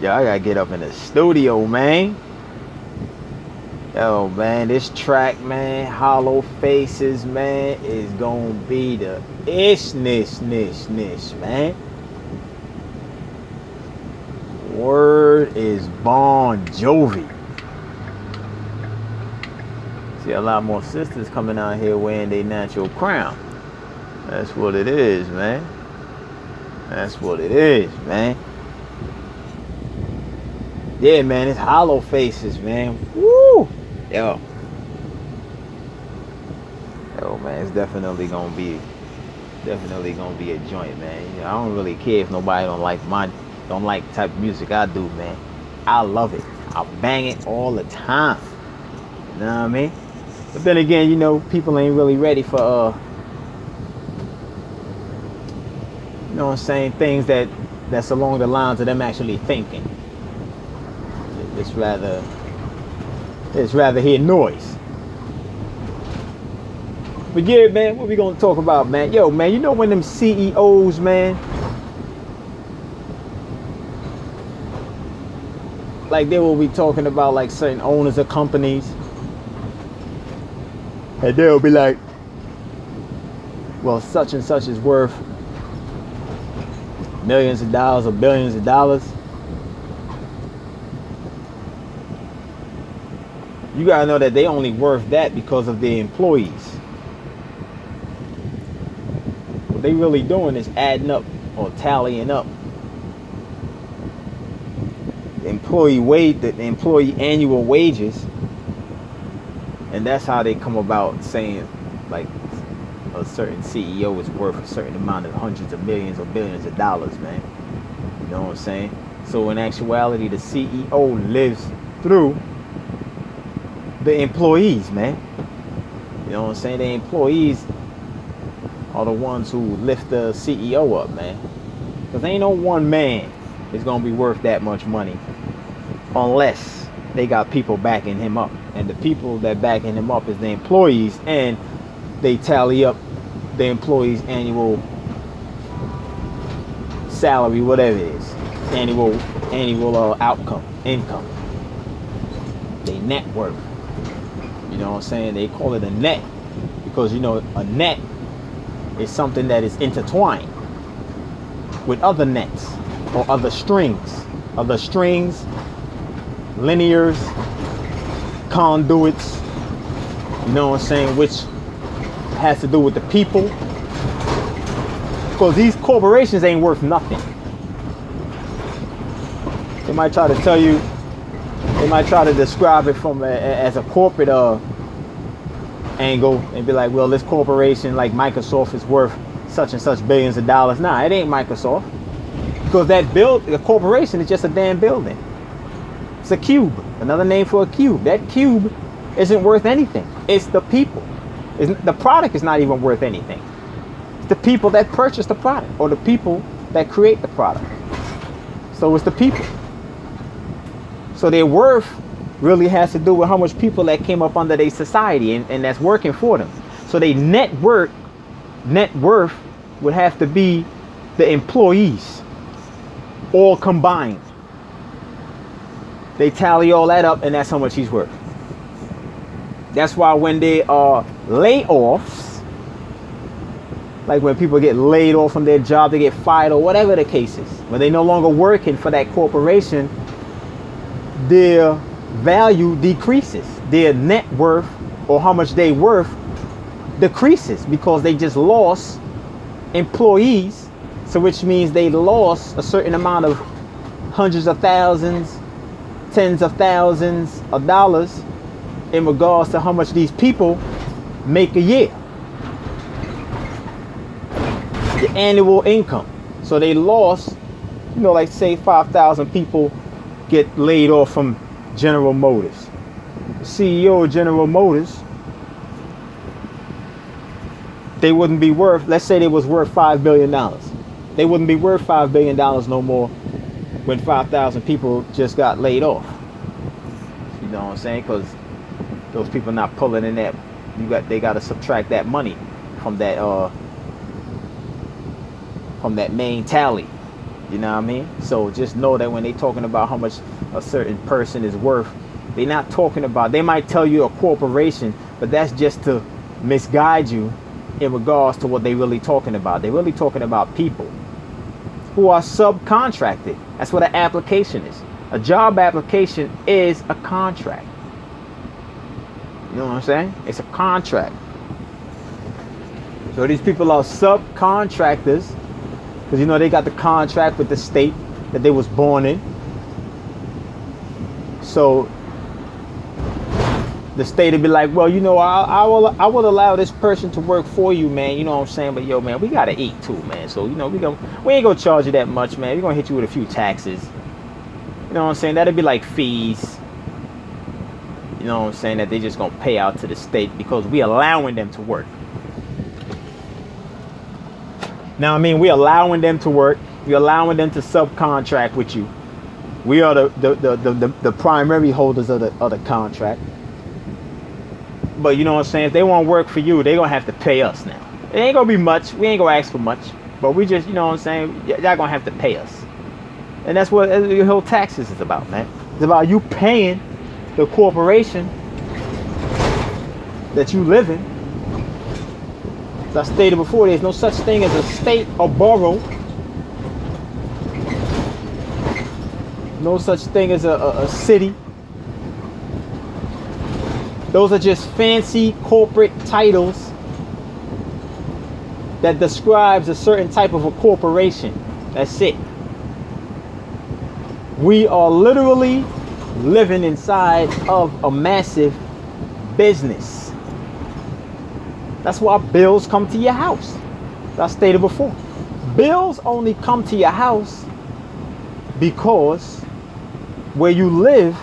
Yo, I gotta get up in the studio, man. Yo, man, this track, man, Hollow Faces, man, is gonna be the ishness, man. Word is Bon Jovi. See a lot more sisters coming out here wearing their natural crown. That's what it is, man. That's what it is, man. Yeah, man, it's Hollow Faces, man. Woo! Yo, man, it's definitely gonna be a joint, man. You know, I don't really care if nobody don't like the type of music I do, man. I love it. I bang it all the time. You know what I mean? But then again, you know, people ain't really ready for you know what I'm saying, things that's along the lines of them actually thinking. It's rather hear noise. But yeah, man, what we gonna talk about, man? Yo, man, you know when them CEOs, man, like they will be talking about like certain owners of companies, and they'll be like, well, such and such is worth millions of dollars or billions of dollars. You gotta know that they only worth that because of their employees. What they really doing is adding up or tallying up the employee annual wages, and that's how they come about saying like a certain CEO is worth a certain amount of hundreds of millions or billions of dollars, man. You know what I'm saying? So in actuality, the CEO lives through the employees, man. You know what I'm saying? The employees are the ones who lift the CEO up, man. Because ain't no one man is gonna be worth that much money unless they got people backing him up. And the people that backing him up is the employees, and they tally up the employees' annual salary, whatever it is, annual income, they net worth. You know what I'm saying? They call it a net because, you know, a net is something that is intertwined with other nets or other strings, linears, conduits, you know what I'm saying, which has to do with the people, because these corporations ain't worth nothing. They might try to tell you, they might try to describe it from as a corporate angle and be like, well, this corporation like Microsoft is worth such and such billions of dollars. Nah, it ain't Microsoft, because the corporation is just a damn building. It's a cube, another name for a cube. That cube isn't worth anything. It's the people. The product is not even worth anything. It's the people that purchase the product, or the people that create the product. So it's the people. So their worth really has to do with how much people that came up under their society and that's working for them. So they net worth would have to be the employees, all combined. They tally all that up, and that's how much he's worth. That's why when there are layoffs, like when people get laid off from their job, they get fired or whatever the case is, when they no longer working for that corporation, their value decreases. Their net worth, or how much they worth, decreases because they just lost employees. So which means they lost a certain amount of hundreds of thousands, tens of thousands of dollars in regards to how much these people make a year, the annual income. So they lost, you know, like say 5,000 people get laid off from General Motors. The CEO of General Motors, they wouldn't be worth, let's say they was worth $5 billion. They wouldn't be worth $5 billion no more when 5,000 people just got laid off. You know what I'm saying? Because those people not pulling in that, they got to subtract that money from that main tally. You know what I mean? So just know that when they talking about how much a certain person is worth, they're not talking about, they might tell you a corporation, but that's just to misguide you in regards to what they really talking about. They're really talking about people who are subcontracted. That's what an application is. A job application is a contract. You know what I'm saying? It's a contract. So these people are subcontractors because, you know, they got the contract with the state that they was born in. So the state would be like, well, you know, I will allow this person to work for you, man. You know what I'm saying? But yo, man, we gotta eat too, man. So, you know, we ain't gonna charge you that much, man. We're gonna hit you with a few taxes. You know what I'm saying? That'd be like fees. You know what I'm saying? That they just gonna pay out to the state because we allowing them to work. Now, I mean, we allowing them to work. We allowing them to subcontract with you. We are the primary holders of the contract. But you know what I'm saying? If they want to work for you, they're going to have to pay us now. It ain't going to be much. We ain't going to ask for much. But we just, you know what I'm saying? Y'all going to have to pay us. And that's what your whole taxes is about, man. It's about you paying the corporation that you live in. As I stated before, there's no such thing as a state or borough. No such thing as a city. Those are just fancy corporate titles that describes a certain type of a corporation. That's it. We are literally living inside of a massive business. That's why bills come to your house. As I stated before. Bills only come to your house because where you live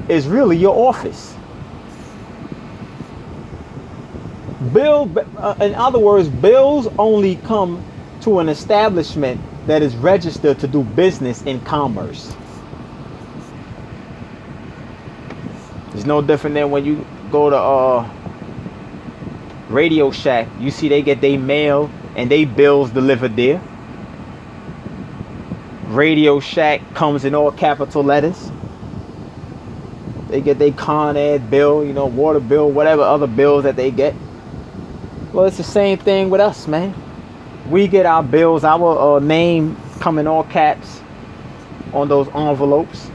is really your office. In other words, bills only come to an establishment that is registered to do business in commerce. It's no different than when you go to Radio Shack. You see they get their mail and they bills delivered there. Radio Shack comes in all capital letters. They get their Con Ed bill, you know, water bill, whatever other bills that they get. Well, it's the same thing with us, man. We get our bills, our name come in all caps on those envelopes.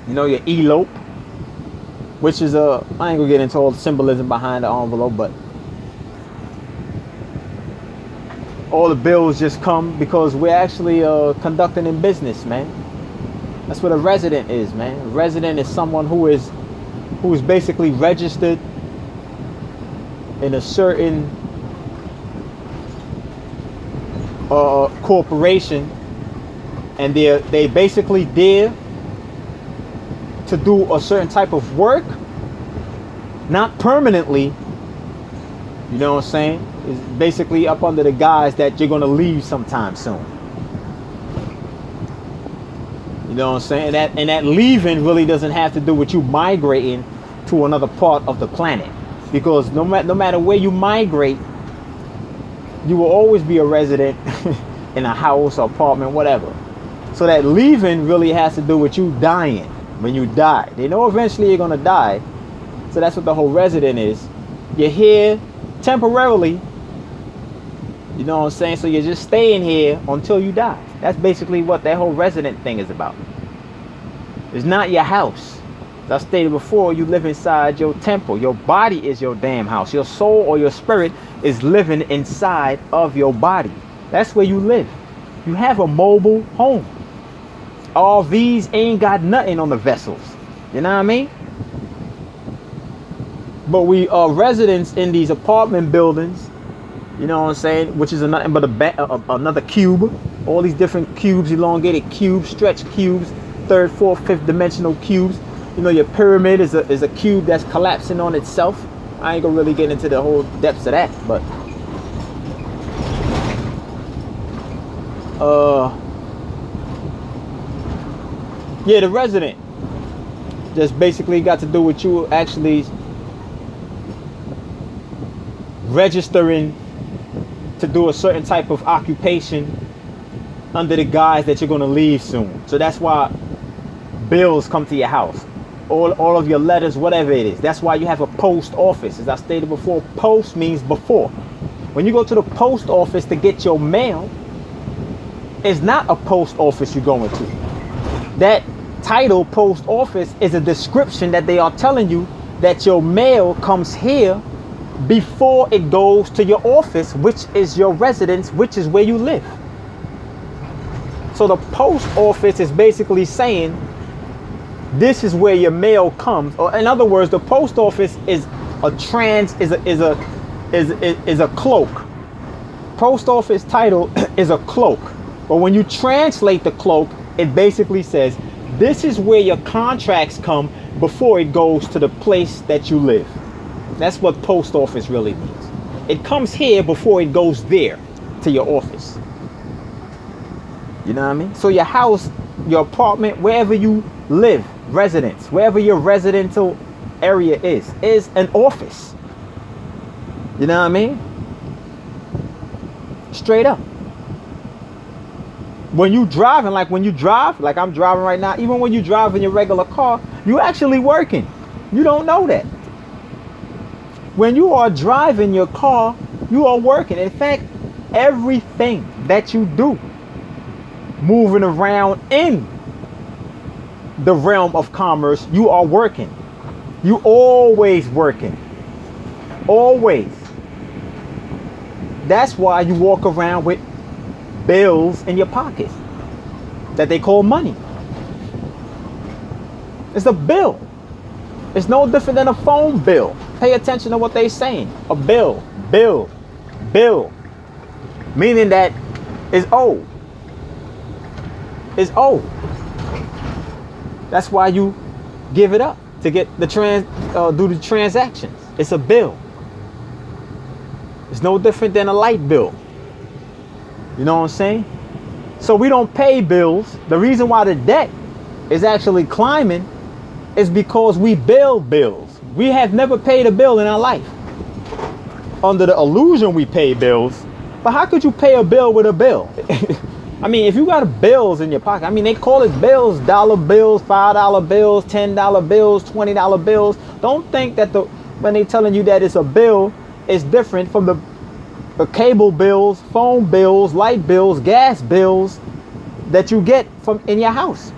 You know, your elope, which is I ain't gonna get into all the symbolism behind the envelope, but all the bills just come because we're actually conducting in business, man. That's what a resident is, man. A resident is someone who is basically registered in a certain corporation, and they basically there to do a certain type of work, not permanently. You know what I'm saying? It's basically up under the guise that you're gonna leave sometime soon. You know what I'm saying? And that leaving really doesn't have to do with you migrating to another part of the planet. Because no matter where you migrate, you will always be a resident in a house or apartment, whatever. So that leaving really has to do with you dying. When you die, they know eventually you're gonna die. So that's what the whole resident is. You're here temporarily. You know what I'm saying? So you're just staying here until you die. That's basically what that whole resident thing is about. It's not your house. As I stated before, you live inside your temple. Your body is your damn house. Your soul or your spirit is living inside of your body. That's where you live. You have a mobile home. RVs ain't got nothing on the vessels. You know what I mean? But we are residents in these apartment buildings. You know what I'm saying? Which is nothing but another cube. All these different cubes, elongated cubes, stretch cubes, third, fourth, fifth dimensional cubes. You know, your pyramid is a cube that's collapsing on itself. I ain't gonna really get into the whole depths of that, but yeah, the resident just basically got to do with you actually registering to do a certain type of occupation under the guise that you're going to leave soon. So that's why bills come to your house. All of your letters, whatever it is. That's why you have a post office. As I stated before, post means before. When you go to the post office to get your mail, it's not a post office you're going to. That title, post office, is a description that they are telling you that your mail comes here before it goes to your office, which is your residence, which is where you live. So the post office is basically saying this is where your mail comes. Or in other words, the post office is a cloak. Post office title is a cloak. But when you translate the cloak, it basically says this is where your contracts come before it goes to the place that you live. That's what post office really means. It comes here before it goes there to your office. You know what I mean? So your house, your apartment, wherever you live, residence, wherever your residential area is an office. You know what I mean? Straight up. When you driving, like I'm driving right now, even when you drive in your regular car, you actually working. You don't know that. When you are driving your car, you are working. In fact, everything that you do moving around in the realm of commerce, you are working. You always working. Always. That's why you walk around with bills in your pocket that they call money. It's a bill. It's no different than a phone bill. Pay attention to what they're saying. A bill. Meaning that it's owed. It's owed. That's why you give it up to get the do the transactions. It's a bill. It's no different than a light bill. You know what I'm saying? So we don't pay bills. The reason why the debt is actually climbing is because we bill bills. We have never paid a bill in our life. Under the illusion we pay bills. But how could you pay a bill with a bill? I mean, if you got bills in your pocket, I mean, they call it bills, dollar bills, $5 bills, $10 bills, $20 bills. Don't think that when they telling you that it's a bill, it's different from the cable bills, phone bills, light bills, gas bills that you get from in your house.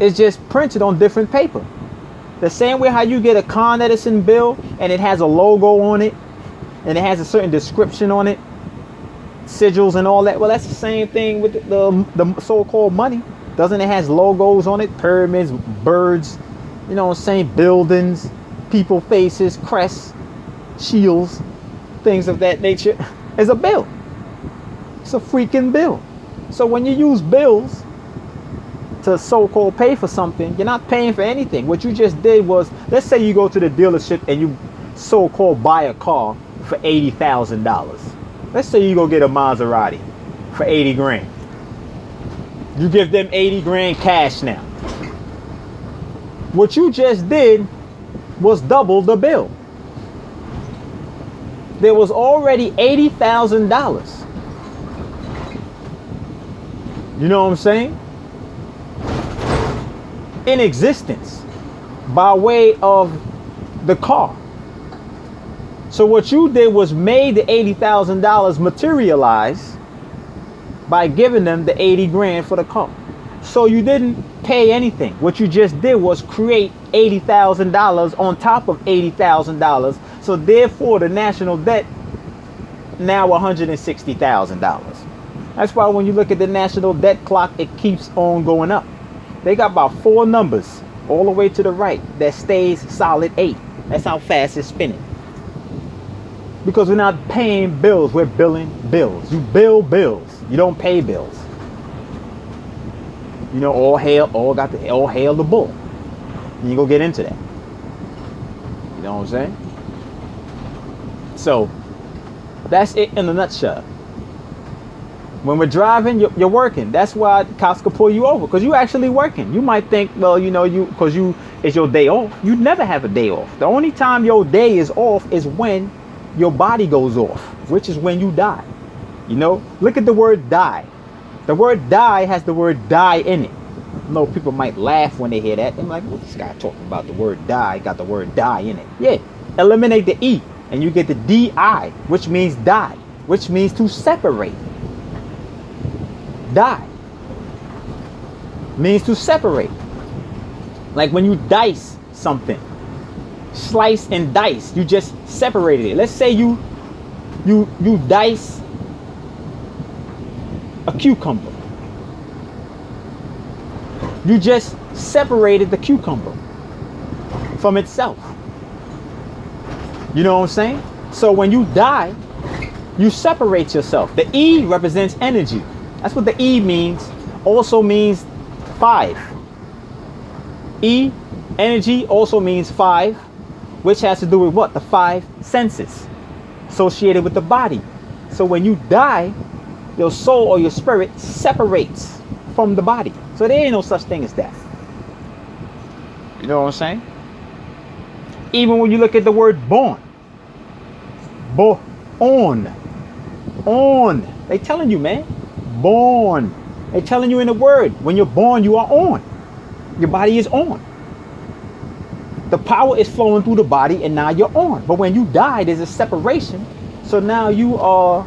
It's just printed on different paper. The same way how you get a Con Edison bill and it has a logo on it and it has a certain description on it, sigils and all that. Well, that's the same thing with the so-called money. Doesn't it has logos on it? Pyramids, birds, you know what I'm saying? Buildings, people faces, crests, shields, things of that nature. It's a bill. It's a freaking bill. So when you use bills to so-called pay for something, you're not paying for anything. What you just did was, let's say you go to the dealership and you so-called buy a car for $80,000. Let's say you go get a Maserati for 80 grand. You give them 80 grand cash now. What you just did was double the bill. There was already $80,000. You know what I'm saying? In existence by way of the car. So what you did was made the $80,000 materialize by giving them the 80 grand for the car. So you didn't pay anything. What you just did was create $80,000 on top of $80,000. So therefore the national debt now $160,000. That's why when you look at the national debt clock, it keeps on going up. They got about 4 numbers all the way to the right that stays solid 8. That's how fast it's spinning. Because we're not paying bills, we're billing bills. You bill bills, you don't pay bills. You know, all hail the bull. And you go get into that. You know what I'm saying? So that's it in a nutshell. When we're driving, you're working. That's why cops can pull you over, because you're actually working. You might think, well, you know, it's your day off. You never have a day off. The only time your day is off is when your body goes off, which is when you die. You know, look at the word die. The word die has the word die in it. I know people might laugh when they hear that. They're like, well, this guy talking about the word die, got the word die in it. Yeah, eliminate the E and you get the DI, which means die, which means to separate. Die means to separate. Like when you dice something, slice and dice, you just separated it. Let's say you dice a cucumber. You just separated the cucumber from itself. You know what I'm saying? So when you die, you separate yourself. The E represents energy. That's what the E means. Also means 5. E, energy, also means 5, which has to do with what? The 5 senses associated with the body. So when you die, your soul or your spirit separates from the body. So there ain't no such thing as death. You know what I'm saying? Even when you look at the word born. On. They telling you, man. Born. They telling you in the word. When you're born, you are on. Your body is on. The power is flowing through the body and now you're on. But when you die, there's a separation. So now you are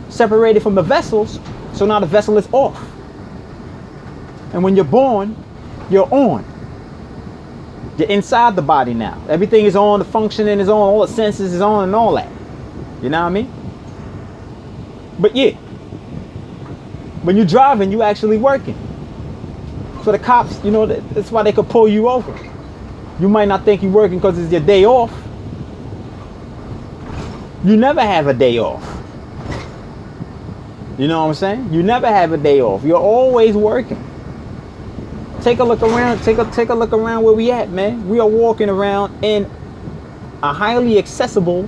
separated from the vessels. So now the vessel is off. And when you're born, you're on. You're inside the body now. Everything is on, the functioning is on, all the senses is on and all that. You know what I mean? But yeah, when you're driving, you actually working. So the cops, you know, that's why they could pull you over. You might not think you're working because it's your day off. You never have a day off. You know what I'm saying? You never have a day off. You're always working. Take a look around. Take a look around where we at, man. We are walking around in a highly accessible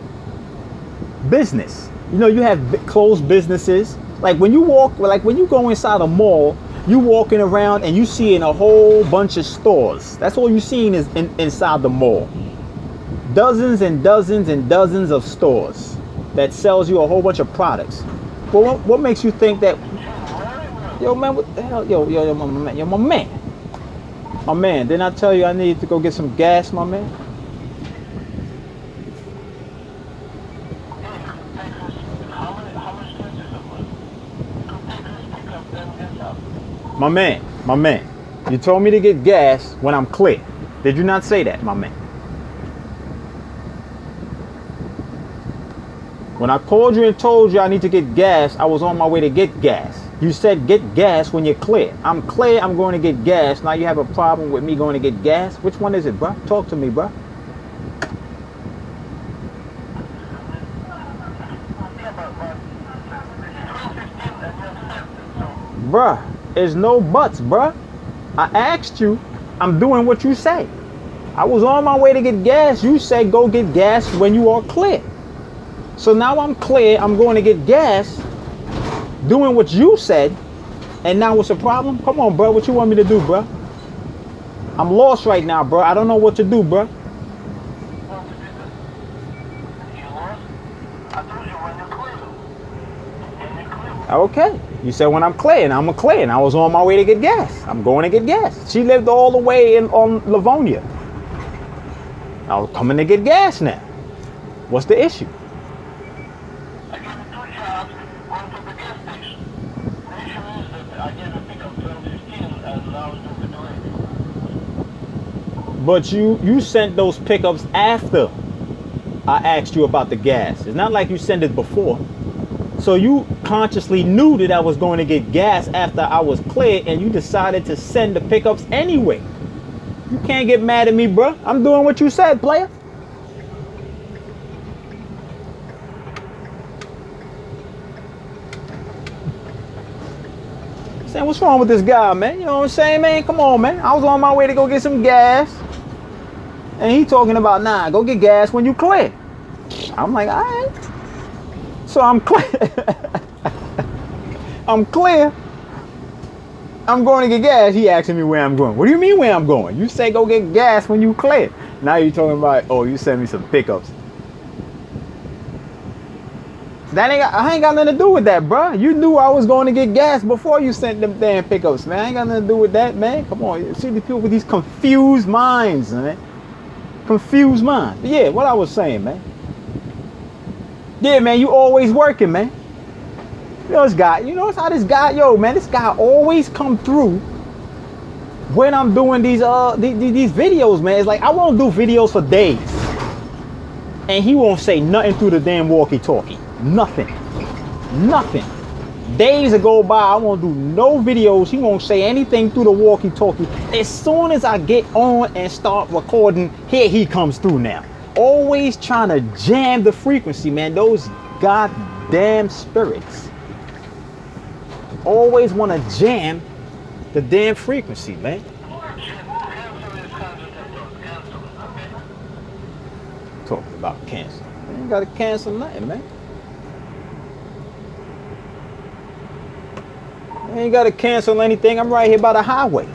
business. You know, you have closed businesses. Like when you walk, like when you go inside a mall, you walking around and you seeing a whole bunch of stores. That's all you seeing is inside the mall. Dozens and dozens and dozens of stores that sells you a whole bunch of products. Well, what makes you think that? Yo, man, what the hell? Yo, my man. My man, didn't I tell you I need to go get some gas, my man? My man, you told me to get gas when I'm clear. Did you not say that, my man? When I called you and told you I need to get gas, I was on my way to get gas. You said get gas when you're clear. I'm clear, I'm going to get gas. Now you have a problem with me going to get gas? Which one is it, bruh? Talk to me, bruh. Bruh, there's no buts, bruh. I asked you, I'm doing what you say. I was on my way to get gas. You said go get gas when you are clear. So now I'm clear, I'm going to get gas, doing what you said, and now what's the problem? Come on, bro, what you want me to do, bro? I'm lost right now, bro. I don't know what to do, bro. Okay, you said when I'm clear, and I'm clear, and I was on my way to get gas. I'm going to get gas. She lived all the way on Livonia. I was coming to get gas now. What's the issue? But you sent those pickups after I asked you about the gas. It's not like you sent it before. So you consciously knew that I was going to get gas after I was clear, and you decided to send the pickups anyway. You can't get mad at me, bro. I'm doing what you said, player. Saying, what's wrong with this guy, man? You know what I'm saying, man? Come on, man. I was on my way to go get some gas. And he talking about, nah, go get gas when you clear. I'm like, all right. So I'm clear. I'm clear. I'm going to get gas. He asking me where I'm going. What do you mean where I'm going? You say go get gas when you clear. Now you're talking about, oh, you send me some pickups. I ain't got nothing to do with that, bro. You knew I was going to get gas before you sent them damn pickups, man. I ain't got nothing to do with that, man. Come on, you see the people with these confused minds, man. Confused minds. But yeah, what I was saying, man. Yeah, man, you always working, man. You know this guy. You know how this guy, yo, man. This guy always come through when I'm doing these videos, man. It's like I won't do videos for days, and he won't say nothing through the damn walkie-talkie. Nothing. Days will go by, I won't do no videos. He won't say anything through the walkie-talkie. As soon as I get on and start recording, here he comes through now. Always trying to jam the frequency, man. Those goddamn spirits always want to jam the damn frequency, man. Talking about cancel. You ain't gotta cancel nothing, man. You ain't gotta cancel anything. I'm right here by the highway.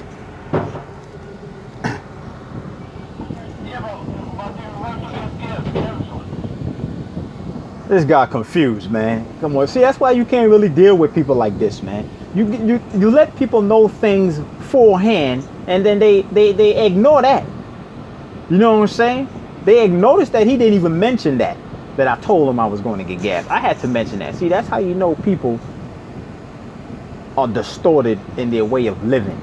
This guy confused, man. Come on. See, that's why you can't really deal with people like this, man. You let people know things beforehand, and then they ignore that. You know what I'm saying? They noticed that he didn't even mention that I told him I was going to get gas. I had to mention that. See, that's how you know people are distorted in their way of living.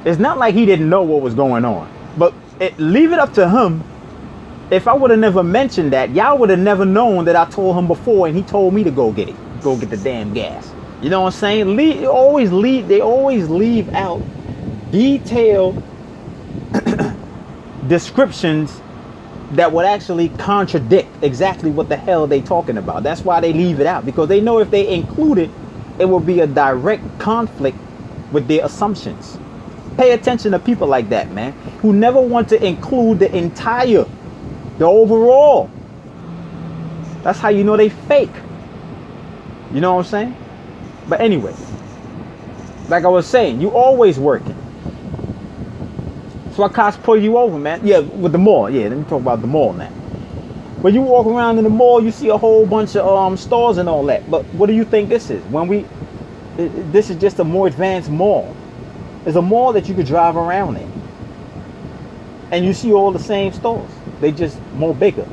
It's not like he didn't know what was going on, but leave it up to him. If I would have never mentioned that, y'all would have never known that I told him before, and he told me to go get the damn gas. You know what I'm saying? They always leave out detailed descriptions that would actually contradict exactly what the hell they talking about. That's why they leave it out, because they know if they include it, it will be a direct conflict with their assumptions. Pay attention to people like that, man, who never want to include the overall. That's how you know they fake. You know what I'm saying? But anyway, like I was saying, you always working. That's why cops pull you over, man. Yeah, with the mall. Yeah, let me talk about the mall now. When you walk around in the mall, you see a whole bunch of stores and all that. But what do you think this is? This is just a more advanced mall. It's a mall that you could drive around in, and you see all the same stores. They just more bigger.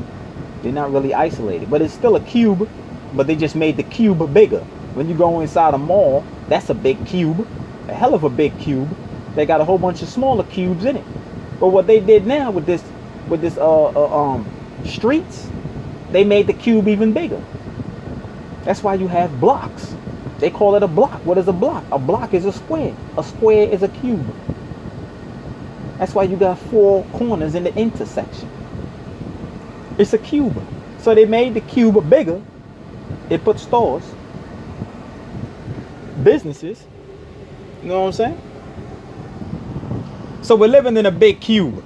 They're not really isolated, but it's still a cube. But they just made the cube bigger. When you go inside a mall, that's a big cube, a hell of a big cube. They got a whole bunch of smaller cubes in it. But what they did now with this streets, they made the cube even bigger. That's why you have blocks. They call it a block. What is a block? A block is a square. A square is a cube. That's why you got 4 corners in the intersection. It's a cube. So they made the cube bigger. It put stores, businesses. You know what I'm saying? So we're living in a big cube,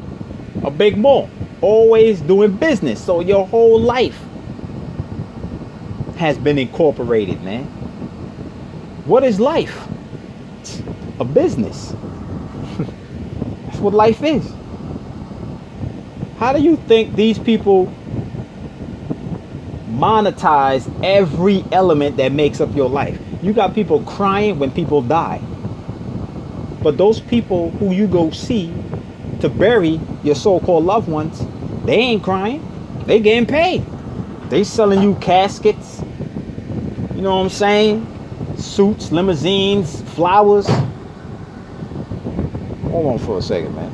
a big mall, always doing business. So your whole life has been incorporated, man. What is life? A business. That's what life is. How do you think these people monetize every element that makes up your life? You got people crying when people die. But those people who you go see to bury your so-called loved ones, they ain't crying. They getting paid. They selling you caskets. You know what I'm saying? Suits, limousines, flowers. Hold on for a second, man.